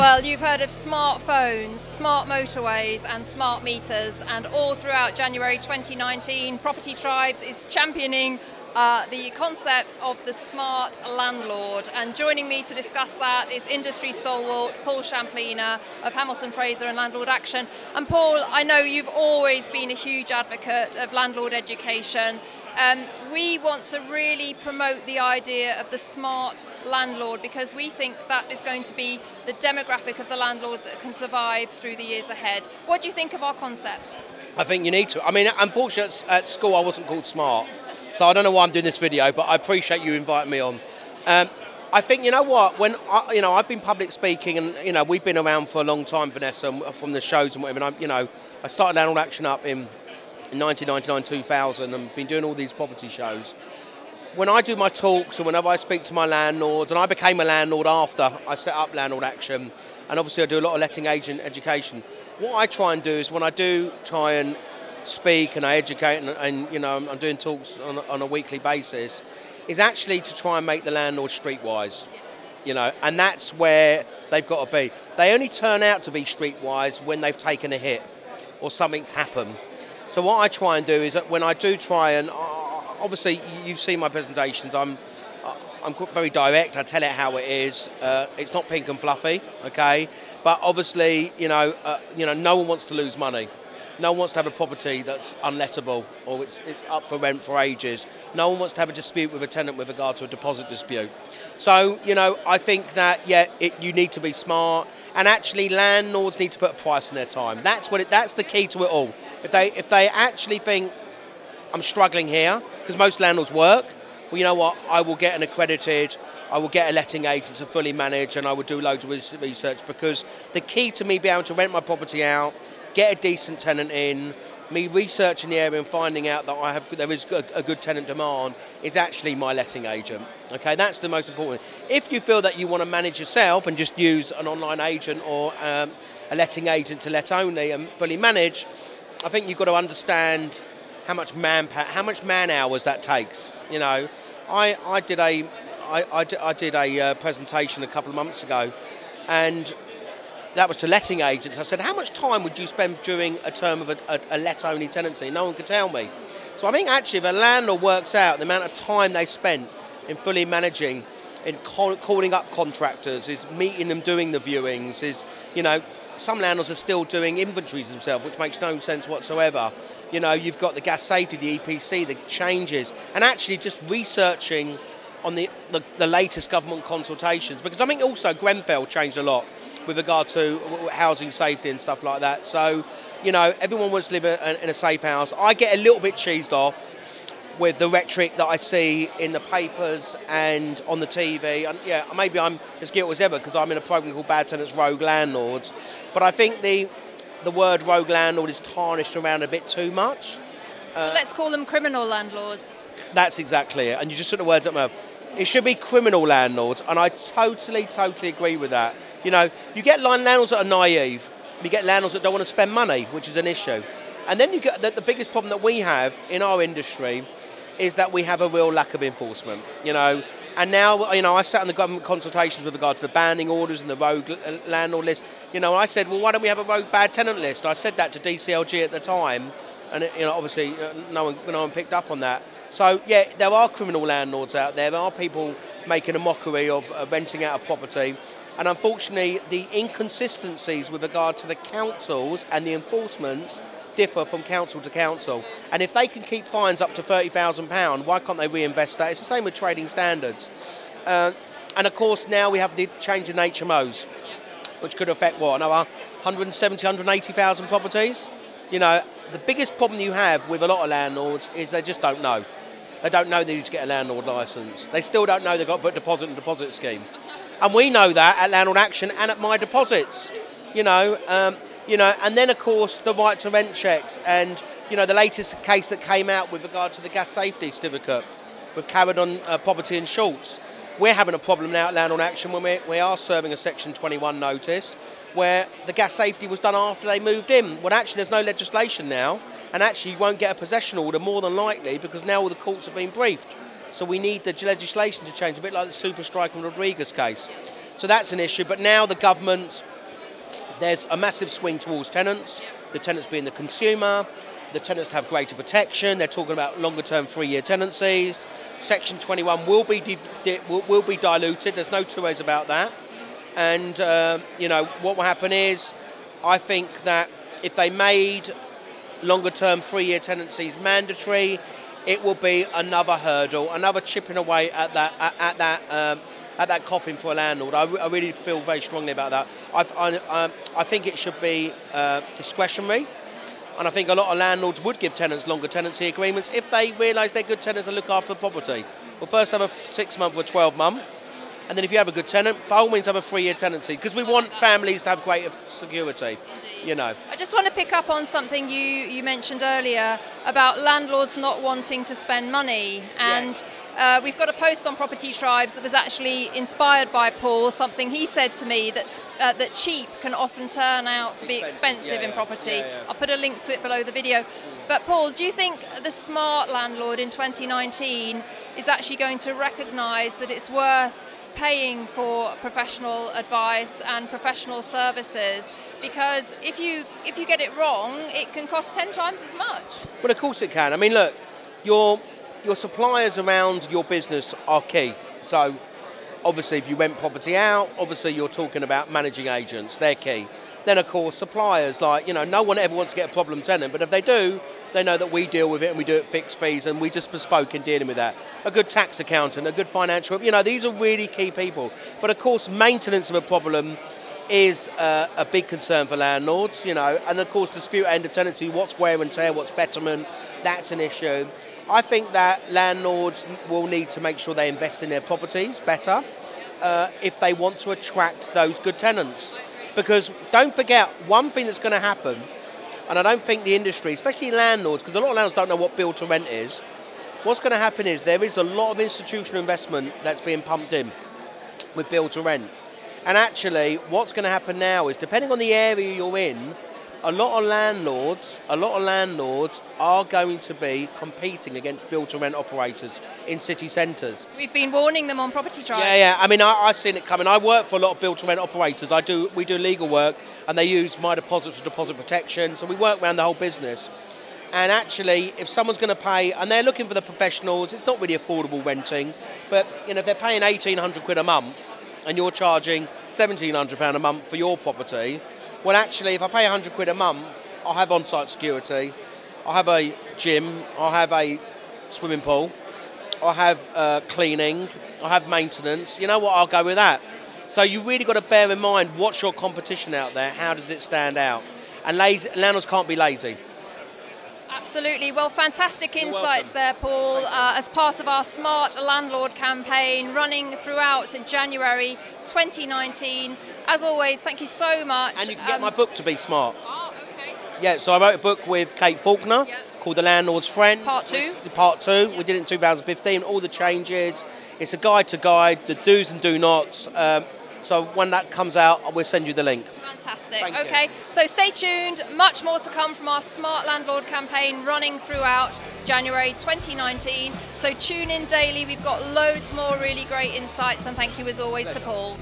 Well, you've heard of smartphones, smart motorways and smart meters, and all throughout January 2019, Property Tribes is championing the concept of the smart landlord. And joining me to discuss that is industry stalwart Paul Shamplina of Hamilton Fraser and Landlord Action. And Paul, I know you've always been a huge advocate of landlord education. We want to really promote the idea of the smart landlord because we think that is going to be the demographic of the landlord that can survive through the years ahead. What do you think of our concept? I think you need to. I mean, unfortunately at school I wasn't called smart, so I don't know why I'm doing this video, but I appreciate you inviting me on. I think, you know what, when I've been public speaking, and we've been around for a long time, Vanessa, from the shows and whatever. And I started Landlord Action up in 1999, 2000, and been doing all these property shows. When I do my talks or whenever I speak to my landlords, and I became a landlord after I set up Landlord Action, and obviously I do a lot of letting agent education. What I try and do is when I do try and speak and I educate and I'm doing talks on a weekly basis, is actually to try and make the landlord streetwise. Yes. And that's where they've got to be. They only turn out to be streetwise when they've taken a hit or something's happened. So what I try and do is that when I do try and, obviously you've seen my presentations, I'm very direct, I tell it how it is. It's not pink and fluffy, okay? But obviously, no one wants to lose money. No one wants to have a property that's unlettable or it's up for rent for ages. No one wants to have a dispute with a tenant with regard to a deposit dispute. So, I think that, you need to be smart, and actually landlords need to put a price on their time. That's the key to it all. If they actually think, I'm struggling here, because most landlords work, well, you know what, I will get I will get a letting agent to fully manage, and I will do loads of research, because the key to me being able to rent my property out, get a decent tenant in, me researching the area and finding out that there is a good tenant demand is actually my letting agent. Okay, that's the most important. If you feel that you want to manage yourself and just use an online agent or a letting agent to let only and fully manage, I think you've got to understand how much man hours that takes. I did a presentation a couple of months ago, and that was to letting agents. I said, how much time would you spend during a term of a let-only tenancy? No one could tell me. So I think actually if a landlord works out the amount of time they spent in fully managing, in calling up contractors, is meeting them, doing the viewings, some landlords are still doing inventories themselves, which makes no sense whatsoever. You've got the gas safety, the EPC, the changes, and actually just researching on the latest government consultations, because I think also Grenfell changed a lot with regard to housing safety and stuff like that. So, everyone wants to live in a safe house. I get a little bit cheesed off with the rhetoric that I see in the papers and on the TV. And yeah, maybe I'm as guilty as ever because I'm in a program called Bad Tenants, Rogue Landlords. But I think the word rogue landlord is tarnished around a bit too much. Let's call them criminal landlords. That's exactly it. And you just took the words out of my mouth. It should be criminal landlords, and I totally agree with that. You get landlords that are naive. You get landlords that don't want to spend money, which is an issue. And then you get the biggest problem that we have in our industry is that we have a real lack of enforcement. And now, I sat in the government consultations with regard to the banning orders and the rogue landlord list. I said, well, why don't we have a rogue bad tenant list? I said that to DCLG at the time, and obviously no one picked up on that. So yeah, there are criminal landlords out there. There are people making a mockery of renting out a property. And unfortunately, the inconsistencies with regard to the councils and the enforcements differ from council to council. And if they can keep fines up to £30,000, why can't they reinvest that? It's the same with trading standards. And of course, now we have the change in HMOs, which could affect, another 170, 180,000 properties? The biggest problem you have with a lot of landlords is they just don't know. They don't know they need to get a landlord licence. They still don't know they've got to put deposit in a deposit scheme. And we know that at Landlord Action and at My Deposits. And then of course the right to rent checks and the latest case that came out with regard to the gas safety certificate with carried on property in shorts. We're having a problem now at Landlord Action when we are serving a Section 21 notice where the gas safety was done after they moved in. Well, actually, there's no legislation now, and actually you won't get a possession order more than likely because now all the courts have been briefed. So we need the legislation to change, a bit like the Super Strike and Rodriguez case. So that's an issue, but now the government's there's a massive swing towards tenants, the tenants being the consumer, the tenants to have greater protection. They're talking about longer term 3-year tenancies. Section 21 will be diluted, there's no two ways about that. And you know, what will happen is, I think that if they made longer term 3-year tenancies mandatory, it will be another hurdle, another chipping away at that coffin for a landlord. I really feel very strongly about that. I think it should be discretionary, and I think a lot of landlords would give tenants longer tenancy agreements if they realise they're good tenants and look after the property. Well, first have a 6-month or 12-month, and then if you have a good tenant, by all means have a 3-year tenancy, because we want families to have greater security. Indeed. You know. I just want to pick up on something you mentioned earlier about landlords not wanting to spend money, and yes. We've got a post on Property Tribes that was actually inspired by Paul, something he said to me, that cheap can often turn out to be expensive in property. I'll put a link to it below the video. But Paul, do you think the smart landlord in 2019 is actually going to recognise that it's worth paying for professional advice and professional services, because if you get it wrong, it can cost 10 times as much? Well, of course it can. I mean, look, your suppliers around your business are key. So obviously if you rent property out, obviously you're talking about managing agents, they're key. Then of course suppliers, like, you know, no one ever wants to get a problem tenant, but if they do, they know that we deal with it and we do it fixed fees and we just bespoke in dealing with that. A good tax accountant, a good financial, you know, these are really key people. But of course maintenance of a problem is a big concern for landlords, you know, and of course dispute end of tenancy, what's wear and tear, what's betterment, that's an issue. I think that landlords will need to make sure they invest in their properties better if they want to attract those good tenants. Because don't forget, one thing that's going to happen, and I don't think the industry, especially landlords, because a lot of landlords don't know what build to rent is, what's going to happen is there is a lot of institutional investment that's being pumped in with build to rent. And actually, what's going to happen now is, depending on the area you're in, a lot of landlords are going to be competing against build-to-rent operators in city centres. We've been warning them on Property Tribes. Yeah. I mean, I've seen it coming. I work for a lot of build-to-rent operators. We do legal work, and they use my deposit for deposit protection. So we work around the whole business. And actually, if someone's going to pay, and they're looking for the professionals, it's not really affordable renting. But you know, if they're paying 1,800 quid a month, and you're charging £1,700 a month for your property. Well, actually, if I pay 100 quid a month, I'll have on-site security, I'll have a gym, I'll have a swimming pool, I'll have cleaning, I'll have maintenance. You know what, I'll go with that. So you really got to bear in mind, what's your competition out there, how does it stand out? And landlords can't be lazy. Absolutely. Well, fantastic insights there, Paul, as part of our Smart Landlord campaign running throughout January 2019. As always, thank you so much. And you can get my book to be smart. Oh, okay. Yeah, so I wrote a book with Kate Faulkner called The Landlord's Friend. Part 2. Part 2. We did it in 2015, all the changes. It's a guide to guide, the do's and do nots. So when that comes out, we'll send you the link. Fantastic. Okay, so stay tuned. Much more to come from our Smart Landlord campaign running throughout January 2019. So tune in daily. We've got loads more really great insights, and thank you as always to Paul.